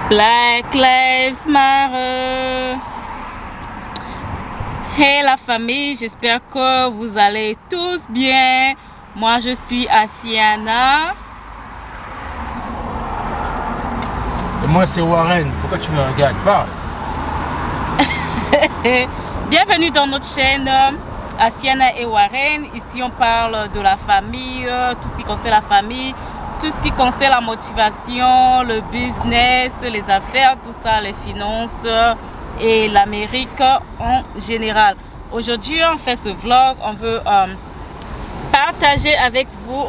Black Lives Matter. Hey la famille, j'espère que vous allez tous bien. Moi je suis Asiana. Et moi c'est Warren. Pourquoi tu me regardes? Parle. Bienvenue dans notre chaîne Asiana et Warren. Ici on parle de la famille, tout ce qui concerne la famille, tout ce qui concerne la motivation, le business, les affaires, tout ça, les finances et l'Amérique en général. Aujourd'hui on fait ce vlog, on veut partager avec vous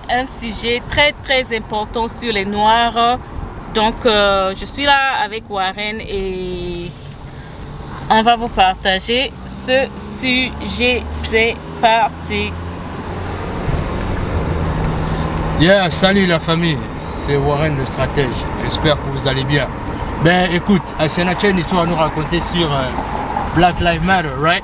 un sujet très important sur les Noirs. Donc je suis là avec Warren et on va vous partager ce sujet. C'est parti. Yeah, salut la famille, c'est Warren le stratège. J'espère que vous allez bien. Ben écoute, Asiana, tu as une histoire à nous raconter sur Black Lives Matter, right?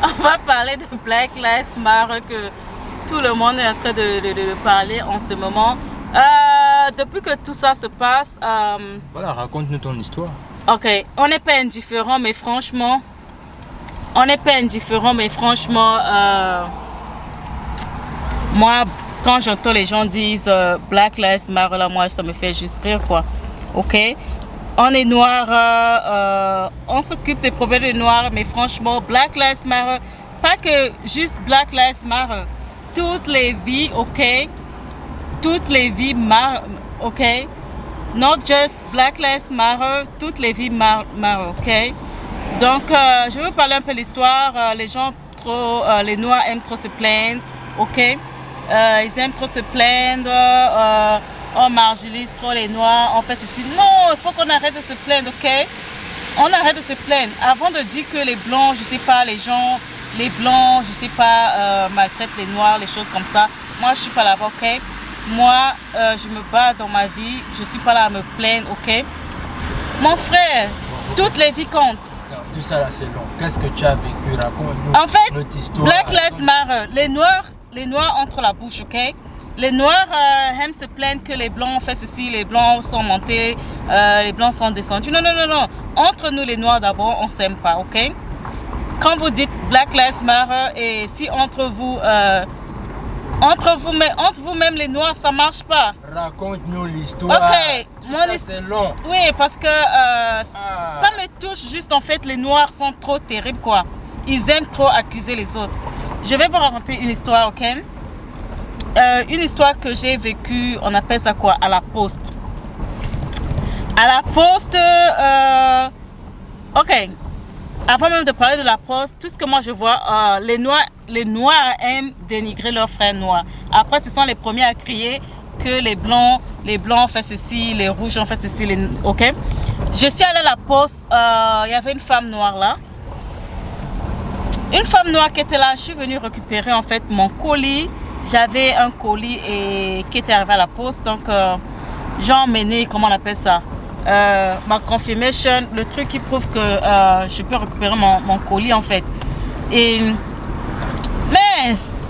On va parler de Black Lives Matter que tout le monde est en train de parler en ce moment. Depuis que tout ça se passe... Voilà, raconte-nous ton histoire. Ok, on n'est pas indifférent, mais franchement... On n'est pas indifférent, mais franchement... moi, quand j'entends les gens dire Black Lives Matter, là, moi, ça me fait juste rire, quoi. Ok? On est noir, on s'occupe des problèmes des noirs, mais franchement, Black Lives Matter, pas que juste Black Lives Matter, toutes les vies, ok? Toutes les vies ok? Not just Black Lives Matter, toutes les vies matter, ok? Donc, je veux parler un peu de l'histoire. Les gens, les noirs aiment trop se plaindre, ok? Ils aiment trop se plaindre. On marginalise trop les noirs, on fait ceci. Non, il faut qu'on arrête de se plaindre, ok? On arrête de se plaindre. Avant de dire que les blancs, je sais pas, les gens, les blancs, je sais pas, maltraitent les noirs, les choses comme ça. Moi, je suis pas là-bas, ok? Moi, je me bats dans ma vie, je suis pas là à me plaindre, ok? Mon frère, toutes les vies comptent. Non, tout ça là c'est long. Qu'est-ce que tu as vécu? Raconte-nous en fait, notre histoire. Black Lives Matter, les noirs entrent la bouche, ok? Les noirs aiment se plaindre que les blancs ont fait ceci, les blancs sont montés, les blancs sont descendus. Non, non, non, non. Entre nous les noirs d'abord, on s'aime pas, ok? Quand vous dites Black Lives Matter et si entre vous même les noirs, ça marche pas. Raconte-nous l'histoire. Ok, c'est long. Oui, parce que ça me touche juste en fait, les noirs sont trop terribles, quoi. Ils aiment trop accuser les autres. Je vais vous raconter une histoire, ok? Une histoire que j'ai vécue, on appelle ça quoi? À la poste. À la poste, ok. Avant même de parler de la poste, tout ce que moi je vois, les noirs aiment dénigrer leurs frères noirs. Après, ce sont les premiers à crier que les blancs ont fait ceci, les rouges ont fait ceci, ok. Je suis allée à la poste, il y avait une femme noire là. Une femme noire qui était là, je suis venue récupérer en fait mon colis. J'avais un colis qui était arrivé à la poste, donc j'ai emmené, comment on appelle ça, ma confirmation, le truc qui prouve que je peux récupérer mon colis en fait. Mais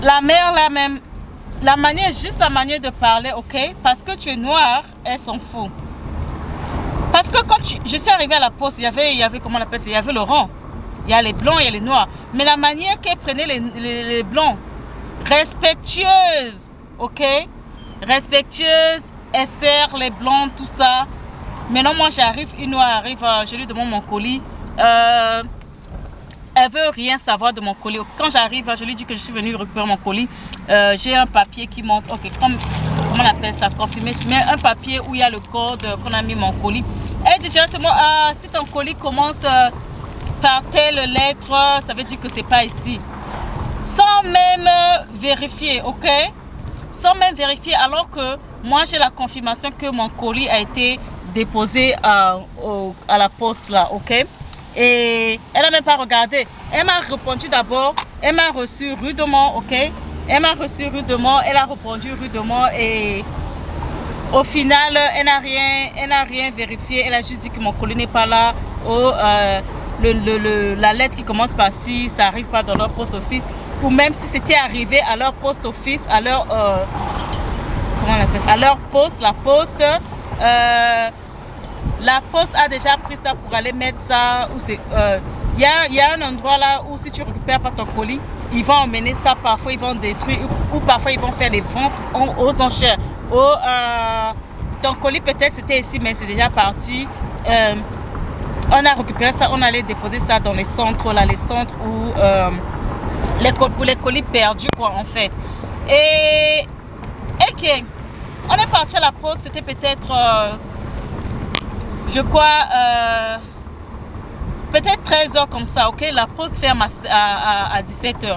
la mère là même, juste la manière de parler, ok, parce que tu es noir, elle s'en fout. Parce que quand je suis arrivée à la poste, il y avait comment on appelle ça, il y avait le rang. Il y a les blancs, il y a les noirs. Mais la manière qu'elle prenait les blancs, respectueuse, ok? Respectueuse, elle sert les blancs, tout ça. Maintenant, moi, j'arrive, une noire arrive, je lui demande mon colis. Elle veut rien savoir de mon colis. Quand j'arrive, je lui dis que je suis venue récupérer mon colis. J'ai un papier qui montre, ok, comment on appelle ça, confirmé. Je mets un papier où il y a le code qu'on a mis mon colis. Elle dit directement, si ton colis commence par telle lettre, ça veut dire que c'est pas ici. Sans même vérifier, ok? Sans même vérifier, alors que moi j'ai la confirmation que mon colis a été déposé à la poste là, ok? Et elle n'a même pas regardé. Elle m'a répondu d'abord, elle m'a reçu rudement, ok? Elle m'a reçu rudement, elle a répondu rudement et au final, elle n'a rien vérifié. Elle a juste dit que mon colis n'est pas là. la lettre qui commence par si ça arrive pas dans leur post office, ou même si c'était arrivé à leur post office, à leur comment on appelle ça, à leur poste, la poste a déjà pris ça pour aller mettre ça où c'est il y a un endroit là où si tu récupères pas ton colis, ils vont emmener ça, parfois ils vont détruire ou parfois ils vont faire les ventes aux enchères. Ton colis peut-être c'était ici mais c'est déjà parti. On a récupéré ça, on allait déposer ça dans les centres là, les centres où pour les colis perdus quoi en fait. Et ok, on est parti à la poste, c'était peut-être je crois peut-être 13h comme ça, ok. La pause ferme à 17h.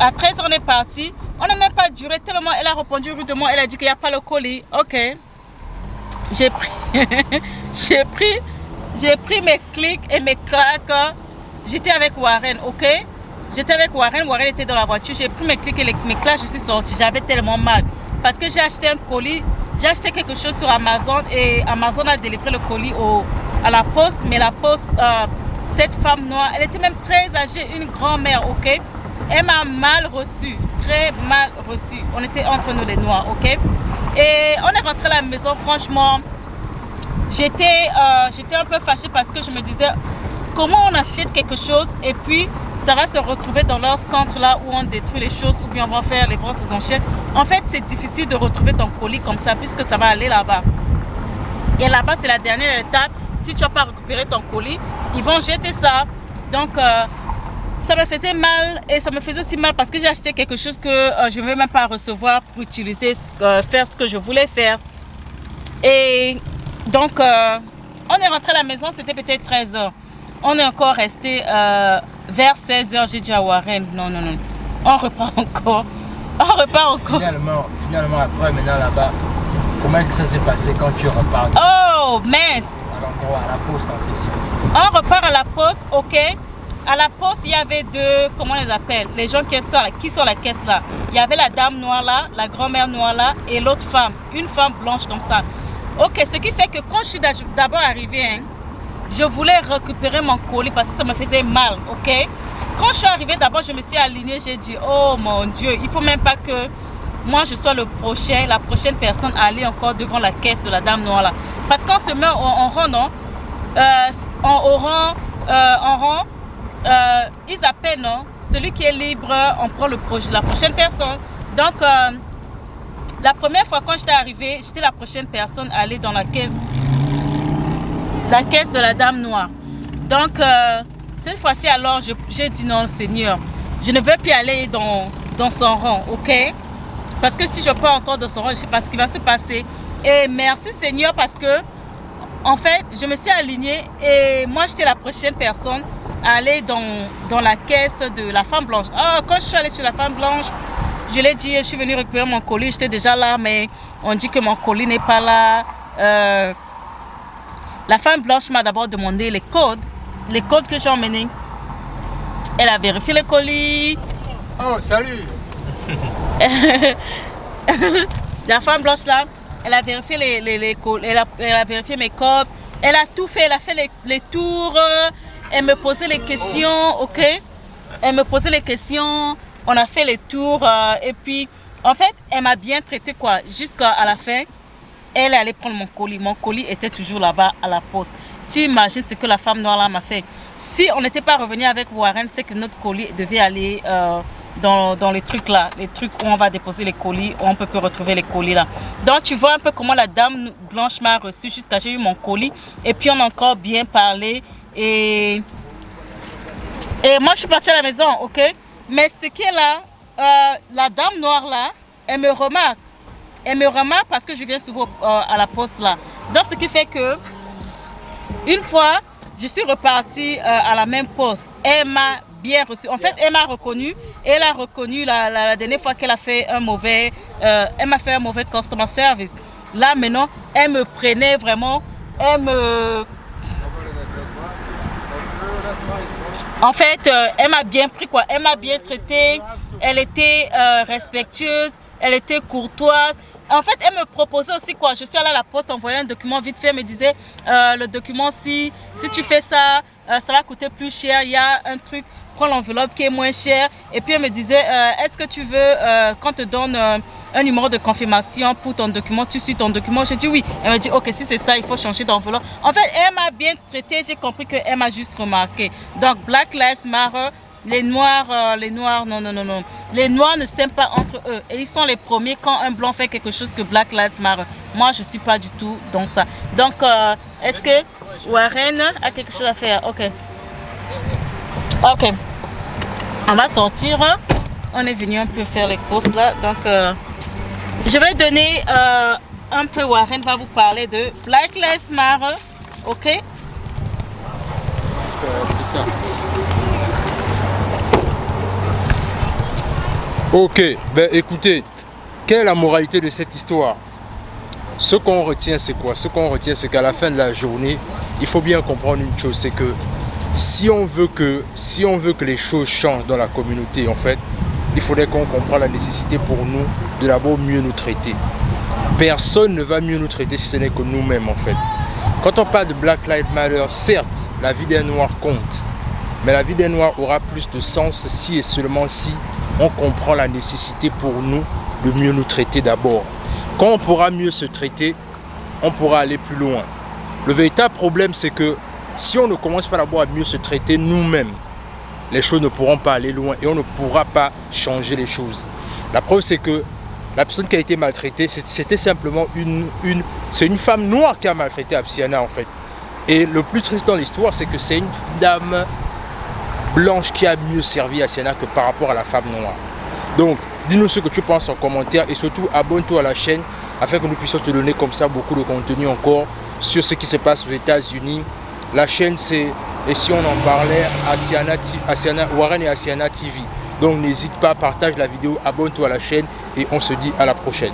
À 13h on est parti. On n'a même pas duré tellement elle a répondu rudement. Elle a dit qu'il n'y a pas le colis. Ok. J'ai pris j'ai pris mes clics et mes claques. J'étais avec Warren, ok. J'étais avec Warren. Warren était dans la voiture. J'ai pris mes clics et mes claques. Je suis sortie. J'avais tellement mal parce que j'ai acheté un colis. J'ai acheté quelque chose sur Amazon et Amazon a délivré le colis à la poste. Mais la poste cette femme noire, elle était même très âgée, une grand-mère, ok. Elle m'a mal reçu, très mal reçu. On était entre nous les noirs, ok. Et on est rentré à la maison, franchement, j'étais un peu fâchée parce que je me disais, comment on achète quelque chose et puis ça va se retrouver dans leur centre là où on détruit les choses ou bien on va faire les ventes aux enchères. En fait, c'est difficile de retrouver ton colis comme ça puisque ça va aller là-bas. Et là-bas, c'est la dernière étape. Si tu n'as pas récupéré ton colis, ils vont jeter ça. Donc, ça me faisait mal et ça me faisait aussi mal parce que j'ai acheté quelque chose que je ne vais même pas recevoir pour utiliser, faire ce que je voulais faire. Et donc, on est rentré à la maison, c'était peut-être 13h. On est encore resté vers 16h. J'ai dit à Warren, non, on repart encore. Finalement, après, maintenant là-bas, comment ça s'est passé quand tu repars? Oh, mince! À la poste en question. On repart à la poste, ok. À la poste, il y avait deux, comment on les appelle, les gens qui sont à la caisse là. Il y avait la dame noire là, la grand-mère noire là, et l'autre femme, une femme blanche comme ça. Ok, ce qui fait que quand je suis d'abord arrivée, hein, je voulais récupérer mon colis parce que ça me faisait mal, ok. Quand je suis arrivée, d'abord, je me suis alignée, j'ai dit, oh mon Dieu, il ne faut même pas que moi je sois la prochaine personne à aller encore devant la caisse de la dame noire là. Parce qu'on se met en rang, non? En rang, ils appellent, non? Celui qui est libre, on prend la prochaine personne. Donc, la première fois quand j'étais arrivée, j'étais la prochaine personne à aller dans la caisse de la dame noire. Donc, cette fois-ci, alors, j'ai dit non, Seigneur, je ne veux plus aller dans son rang, ok? Parce que si je pars encore dans son rang, je ne sais pas ce qui va se passer. Et merci Seigneur parce que, en fait, je me suis alignée et moi, j'étais la prochaine personne à aller dans la caisse de la femme blanche. Ah, quand je suis allée chez la femme blanche, je l'ai dit, je suis venue récupérer mon colis, j'étais déjà là, mais on dit que mon colis n'est pas là. La femme blanche m'a d'abord demandé les codes que j'ai emmenés. Elle a vérifié les colis. Oh, salut! La femme blanche là, elle a vérifié elle a vérifié mes codes, elle a tout fait, elle a fait les tours, elle me posait les questions, ok? Elle me posait les questions, on a fait les tours et puis en fait elle m'a bien traité quoi, jusqu'à la fin. Elle allait prendre mon colis était toujours là-bas à la poste. Tu imagines ce que la femme noire là m'a fait. Si on n'était pas revenu avec Warren, c'est que notre colis devait aller dans les trucs là, les trucs où on va déposer les colis, où on peut retrouver les colis là. Donc tu vois un peu comment la dame blanche m'a reçu jusqu'à j'ai eu mon colis. Et puis on a encore bien parlé. Et moi je suis partie à la maison, ok. Mais ce qui est là, la dame noire là, elle me remarque. Elle me remarque parce que je viens souvent à la poste là. Donc ce qui fait que une fois, je suis repartie à la même poste. Elle m'a bien reçu. En fait, elle m'a reconnu. Elle a reconnu la dernière fois qu'elle a fait elle m'a fait un mauvais customer service. Là maintenant, elle me prenait vraiment. En fait, elle m'a bien pris quoi. Elle m'a bien traité. Elle était respectueuse. Elle était courtoise. En fait, elle me proposait aussi quoi. Je suis allée à la poste, envoyer un document vite fait. Elle me disait, le document, si tu fais ça, ça va coûter plus cher. Il y a un truc, prends l'enveloppe qui est moins cher. Et puis elle me disait, est-ce que tu veux qu'on te donne un numéro de confirmation pour ton document, tu suis ton document? J'ai dit oui. Elle m'a dit, ok, si c'est ça, il faut changer d'enveloppe. En fait, elle m'a bien traité. J'ai compris qu'elle m'a juste remarqué. Donc, Black Lives Matter. Les noirs, non. Les noirs ne s'aiment pas entre eux. Et ils sont les premiers quand un blanc fait quelque chose que Black Lives Matter. Moi, je ne suis pas du tout dans ça. Donc, est-ce que Warren a quelque chose à faire? Ok. Ok. On va sortir. On est venu un peu faire les courses là. Donc, je vais donner un peu. Warren va vous parler de Black Lives Matter. Ok. C'est ça. Ok, ben écoutez, quelle est la moralité de cette histoire? Ce qu'on retient, c'est quoi? Ce qu'on retient, c'est qu'à la fin de la journée, il faut bien comprendre une chose, c'est que si on veut que les choses changent dans la communauté, en fait, il faudrait qu'on comprenne la nécessité pour nous de d'abord mieux nous traiter. Personne ne va mieux nous traiter si ce n'est que nous-mêmes, en fait. Quand on parle de Black Lives Matter, certes, la vie des Noirs compte, mais la vie des Noirs aura plus de sens si et seulement si on comprend la nécessité pour nous de mieux nous traiter d'abord. Quand on pourra mieux se traiter, on pourra aller plus loin. Le véritable problème, c'est que si on ne commence pas d'abord à mieux se traiter nous-mêmes, les choses ne pourront pas aller loin et on ne pourra pas changer les choses. La preuve, c'est que la personne qui a été maltraitée, c'était simplement c'est une femme noire qui a maltraité Apsiana, en fait. Et le plus triste dans l'histoire, c'est que c'est une dame blanche qui a mieux servi à Siena que par rapport à la femme noire. Donc, dis-nous ce que tu penses en commentaire et surtout abonne-toi à la chaîne afin que nous puissions te donner comme ça beaucoup de contenu encore sur ce qui se passe aux États-Unis. La chaîne, c'est Et si on en parlait, Warren et Asiana TV. Donc n'hésite pas, partage la vidéo, abonne-toi à la chaîne et on se dit à la prochaine.